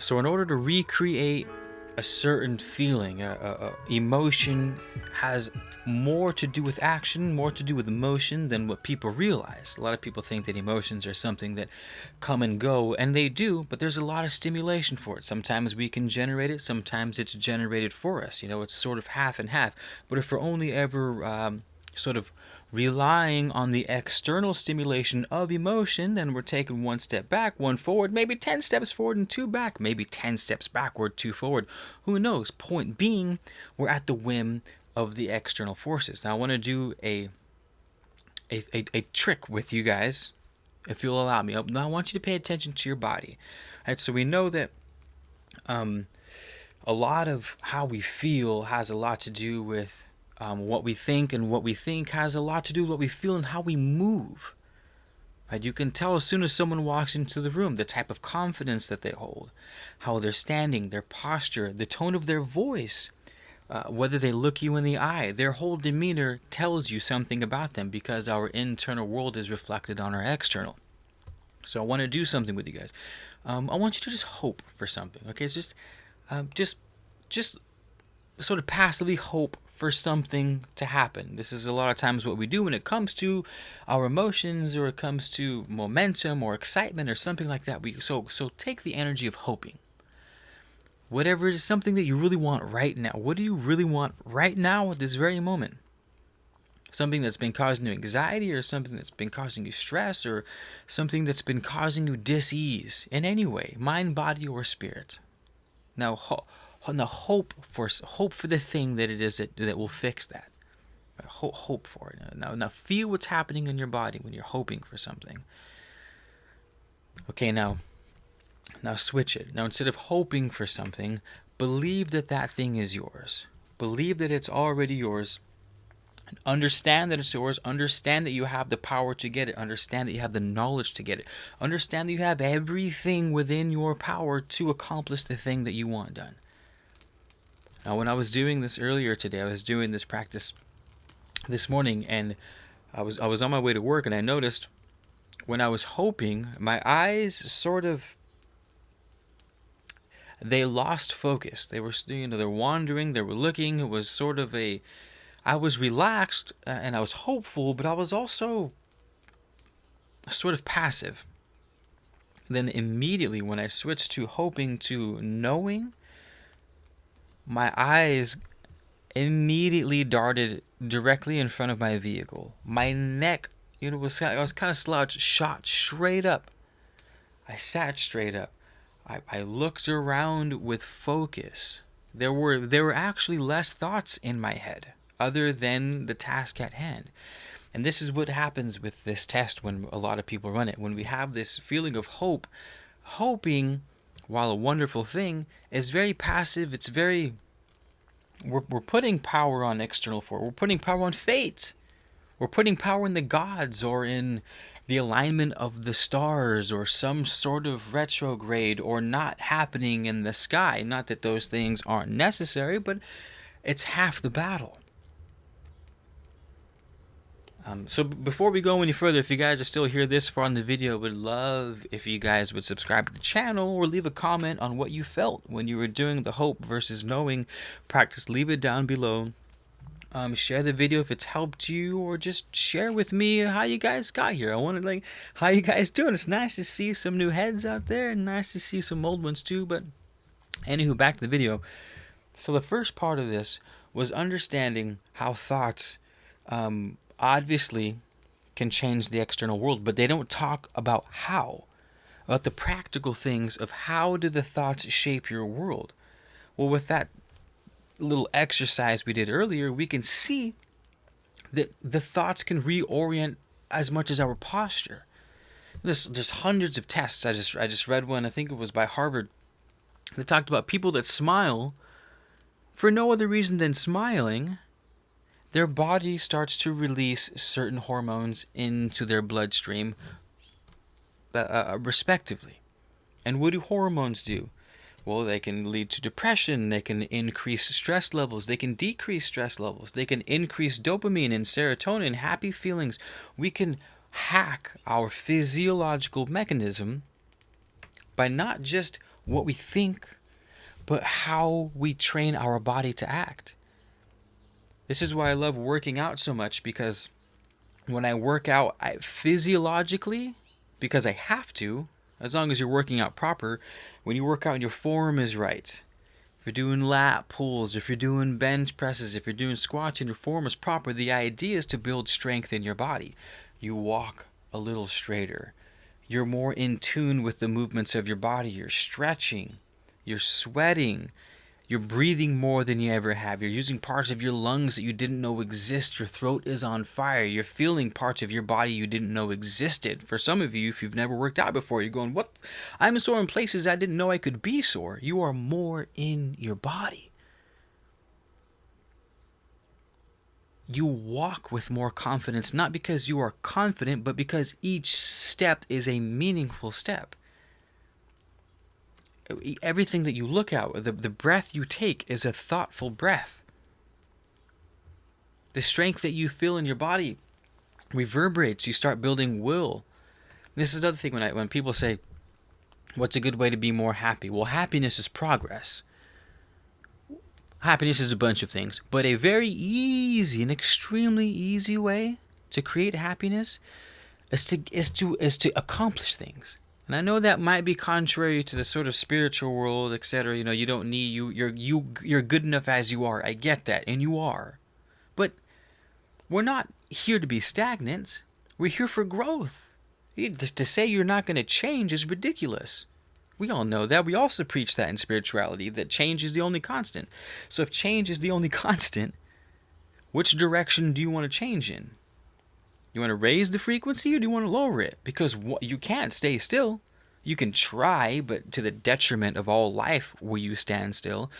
So in order to recreate a certain feeling, emotion has more to do with action, more to do with emotion than what people realize. A lot of people think that emotions are something that come and go, and they do, but there's a lot of stimulation for it. Sometimes we can generate it, sometimes it's generated for us. It's sort of half and half. But if we're only ever sort of relying on the external stimulation of emotion, then we're taking one step back, one forward, maybe 10 steps forward and two back, maybe 10 steps backward, two forward. Who knows? Point being, we're at the whim of the external forces. Now, I want to do a trick with you guys, if you'll allow me. Now, I want you to pay attention to your body. All right, so we know that a lot of how we feel has a lot to do with what we think, and what we think has a lot to do with what we feel and how we move. Right? You can tell as soon as someone walks into the room the type of confidence that they hold, how they're standing, their posture, the tone of their voice, whether they look you in the eye. Their whole demeanor tells you something about them because our internal world is reflected on our external. So I want to do something with you guys. I want you to just hope for something. Okay, it's just sort of passively hope for something to happen. This is a lot of times what we do when it comes to our emotions, or it comes to momentum or excitement or something like that. So take the energy of hoping. Whatever it is, something that you really want right now. What do you really want right now at this very moment? Something that's been causing you anxiety, or something that's been causing you stress, or something that's been causing you dis-ease in any way, mind, body, or spirit. Now hope for the thing that it is that will fix that. Hope for it. Now feel what's happening in your body when you're hoping for something. Okay, now switch it. Now, instead of hoping for something, believe that that thing is yours. Believe that it's already yours. Understand that it's yours. Understand that you have the power to get it. Understand that you have the knowledge to get it. Understand that you have everything within your power to accomplish the thing that you want done. Now, when I was doing this earlier today, I was doing this practice this morning, and I was on my way to work, and I noticed when I was hoping, my eyes they lost focus. They were, they're wandering, they were looking. It was sort of I was relaxed and I was hopeful, but I was also sort of passive. Then immediately when I switched to hoping to knowing, my eyes immediately darted directly in front of my vehicle. My neck, I was kind of slouched, shot straight up. I sat straight up. I looked around with focus. There were actually less thoughts in my head other than the task at hand. And this is what happens with this test when a lot of people run it. When we have this feeling of hope, hoping, while a wonderful thing, is very passive. It's very, we're putting power on external force. We're putting power on fate. We're putting power in the gods, or in the alignment of the stars, or some sort of retrograde or not happening in the sky. Not that those things aren't necessary, but it's half the battle. So before we go any further, if you guys are still here this far in the video, would love if you guys would subscribe to the channel, or leave a comment on what you felt when you were doing the hope versus knowing practice. Leave it down below. Share the video if it's helped you, or just share with me how you guys got here. I want to how you guys doing. It's nice to see some new heads out there, and nice to see some old ones too. But anywho, back to the video. So the first part of this was understanding how thoughts obviously can change the external world, but they don't talk about about the practical things of how do the thoughts shape your world. Well, with that little exercise we did earlier, we can see that the thoughts can reorient as much as our posture. There's hundreds of tests. I just read one, I think it was by Harvard, that talked about people that smile for no other reason than smiling. Their body starts to release certain hormones into their bloodstream, respectively. And what do hormones do? Well, they can lead to depression, they can increase stress levels, they can decrease stress levels, they can increase dopamine and serotonin, happy feelings. We can hack our physiological mechanism by not just what we think, but how we train our body to act. This is why I love working out so much, because when I work out, physiologically, because I have to, as long as you're working out proper, when you work out and your form is right, if you're doing lat pulls, if you're doing bench presses, if you're doing squats and your form is proper, the idea is to build strength in your body. You walk a little straighter. You're more in tune with the movements of your body. You're stretching. You're sweating. You're breathing more than you ever have. You're using parts of your lungs that you didn't know exist. Your throat is on fire. You're feeling parts of your body you didn't know existed. For some of you, if you've never worked out before, you're going, what? I'm sore in places I didn't know I could be sore. You are more in your body. You walk with more confidence, not because you are confident, but because each step is a meaningful step. Everything that you look at, the breath you take is a thoughtful breath. The strength that you feel in your body reverberates. You start building will. This is another thing when people say, what's a good way to be more happy? Well, happiness is progress. Happiness is a bunch of things, but a very easy, an extremely easy way to create happiness is to accomplish things. And I know that might be contrary to the sort of spiritual world, etc. You don't need you're good enough as you are. I get that, and you are. But we're not here to be stagnant. We're here for growth. Just to say you're not going to change is ridiculous. We all know that. We also preach that in spirituality, that change is the only constant. So if change is the only constant, which direction do you want to change in? You want to raise the frequency or do you want to lower it? Because you can't stay still. You can try, but to the detriment of all life will you stand still.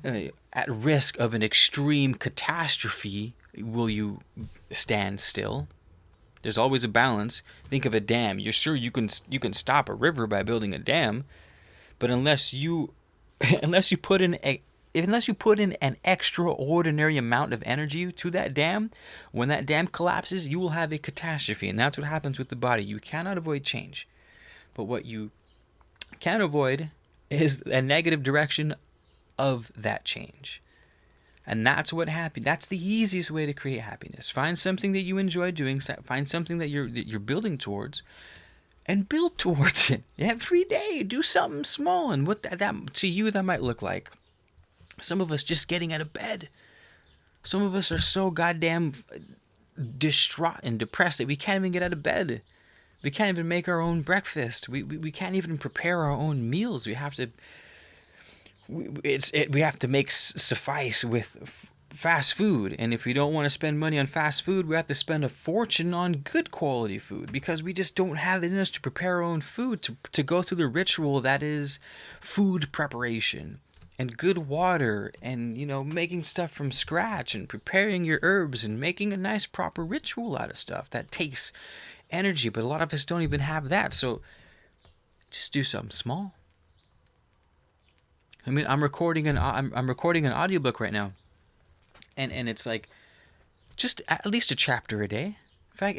At risk of an extreme catastrophe will you stand still. There's always a balance. Think of a dam. You're sure you can stop a river by building a dam, but unless you put in an extraordinary amount of energy to that dam, when that dam collapses, you will have a catastrophe. And that's what happens with the body. You cannot avoid change. But what you can avoid is a negative direction of that change. And that's that's the easiest way to create happiness. Find something that you enjoy doing, find something that you're building towards, and build towards it every day. Do something small. And what that to you that might look like. Some of us just getting out of bed. Some of us are so goddamn distraught and depressed that we can't even get out of bed. We can't even make our own breakfast. We can't even prepare our own meals. We have to make suffice with fast food. And if we don't want to spend money on fast food, we have to spend a fortune on good quality food, because we just don't have it in us to prepare our own food, to go through the ritual that is food preparation. And good water, and making stuff from scratch, and preparing your herbs, and making a nice proper ritual out of stuff that takes energy. But a lot of us don't even have that. So just do something small. I mean, I'm recording an audiobook right now, and it's like just at least a chapter a day. In fact,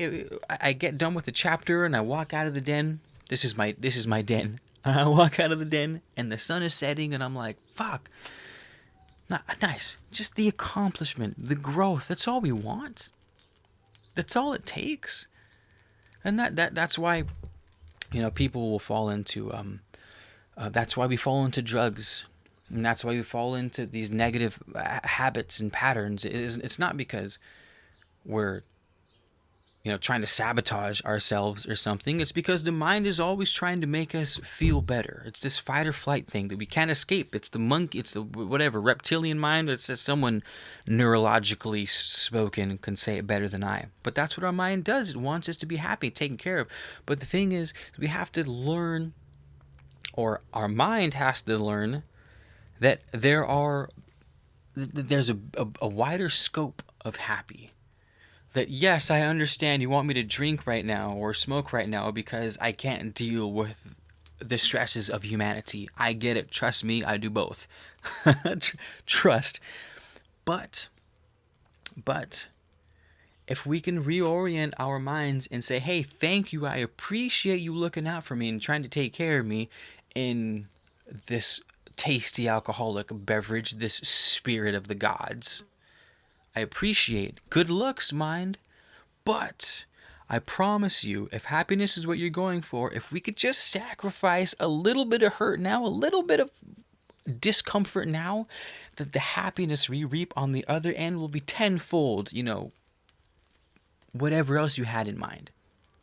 I get done with the chapter and I walk out of the den. This is my den. I walk out of the den and the sun is setting and I'm like, fuck. Nice. Just the accomplishment, the growth. That's all we want. That's all it takes. And that's why, people will fall into, that's why we fall into drugs. And that's why we fall into these negative habits and patterns. It's not because we're trying to sabotage ourselves or something. It's because the mind is always trying to make us feel better. It's this fight or flight thing that we can't escape. It's the monkey, it's the reptilian mind. It's just someone neurologically spoken can say it better than I. But that's what our mind does. It wants us to be happy, taken care of. But the thing is, we have to learn, or our mind has to learn, that there's a wider scope of happy. That yes, I understand you want me to drink right now or smoke right now because I can't deal with the stresses of humanity. I get it. Trust me, I do both. Trust. But if we can reorient our minds and say, hey, thank you, I appreciate you looking out for me and trying to take care of me in this tasty alcoholic beverage, this spirit of the gods. I appreciate good looks, mind, but I promise you, if happiness is what you're going for, if we could just sacrifice a little bit of hurt now, a little bit of discomfort now, that the happiness we reap on the other end will be tenfold, whatever else you had in mind.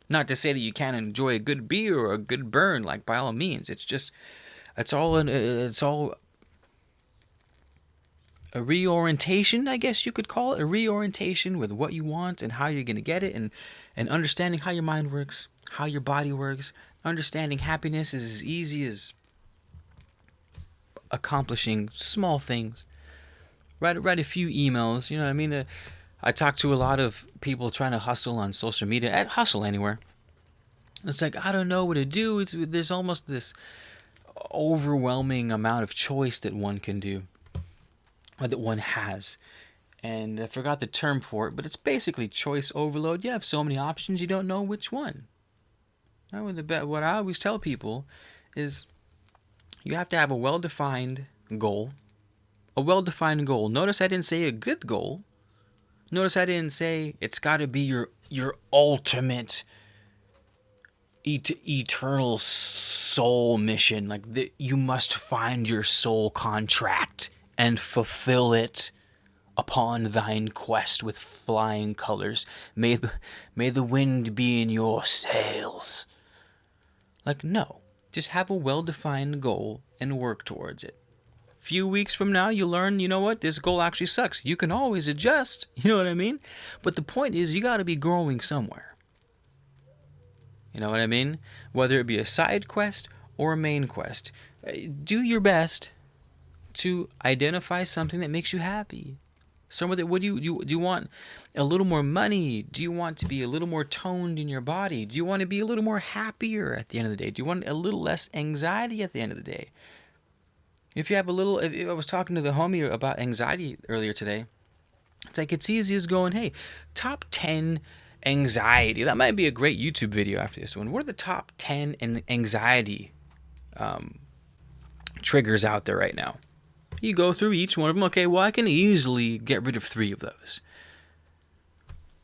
Not to say that you can't enjoy a good beer or a good burn, like by all means. It's all a reorientation, I guess you could call it, a reorientation with what you want and how you're going to get it, and understanding how your mind works, how your body works. Understanding happiness is as easy as accomplishing small things. Write a few emails, you know what I mean? I talk to a lot of people trying to hustle on social media, hustle anywhere. It's like, I don't know what to do. There's almost this overwhelming amount of choice that one can do, or that one has. And I forgot the term for it, but it's basically choice overload. You have so many options, you don't know which one. What I always tell people is you have to have a well-defined goal. A well-defined goal. Notice I didn't say a good goal. Notice I didn't say it's got to be your ultimate eternal soul mission. Like you must find your soul contract and fulfill it upon thine quest with flying colors. May the wind be in your sails. Like, no. Just have a well-defined goal and work towards it. Few weeks from now, you learn, you know what, this goal actually sucks. You can always adjust, you know what I mean? But the point is, you got to be growing somewhere. You know what I mean? Whether it be a side quest or a main quest, do your best to identify something that makes you happy. Somewhere that, do you want a little more money? Do you want to be a little more toned in your body? Do you want to be a little more happier at the end of the day? Do you want a little less anxiety at the end of the day? If you have I was talking to the homie about anxiety earlier today. It's like, it's easy as going, hey, top 10 anxiety. That might be a great YouTube video after this one. What are the top 10 anxiety triggers out there right now? You go through each one of them. Okay, well, I can easily get rid of 3 of those.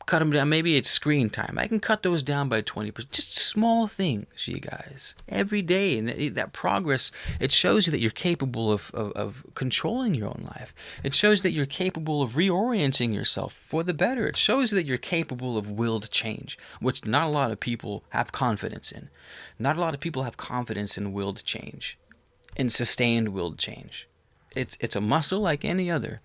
Cut them down. Maybe it's screen time. I can cut those down by 20%. Just small things, you guys. Every day. And that progress, it shows you that you're capable of controlling your own life. It shows that you're capable of reorienting yourself for the better. It shows you that you're capable of willed change, which not a lot of people have confidence in. Not a lot of people have confidence in willed change, in sustained willed change. It's a muscle like any other.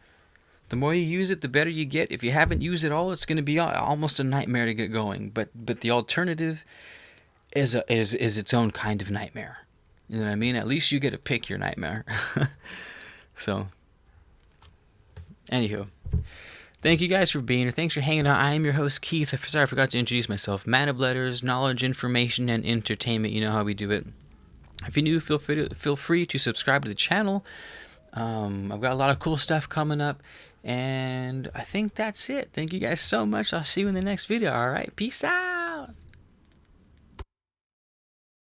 The more you use it, the better you get. If you haven't used it all, it's going to be almost a nightmare to get going. But the alternative is its own kind of nightmare. You know what I mean? At least you get to pick your nightmare. So, anywho, thank you guys for being here. Thanks for hanging out. I am your host, Keith. Sorry, I forgot to introduce myself. Man of letters, knowledge, information, and entertainment. You know how we do it. If you're new, feel free to subscribe to the channel. I've got a lot of cool stuff coming up, and I think that's it. Thank you guys so much. I'll see you in the next video. All right, peace out.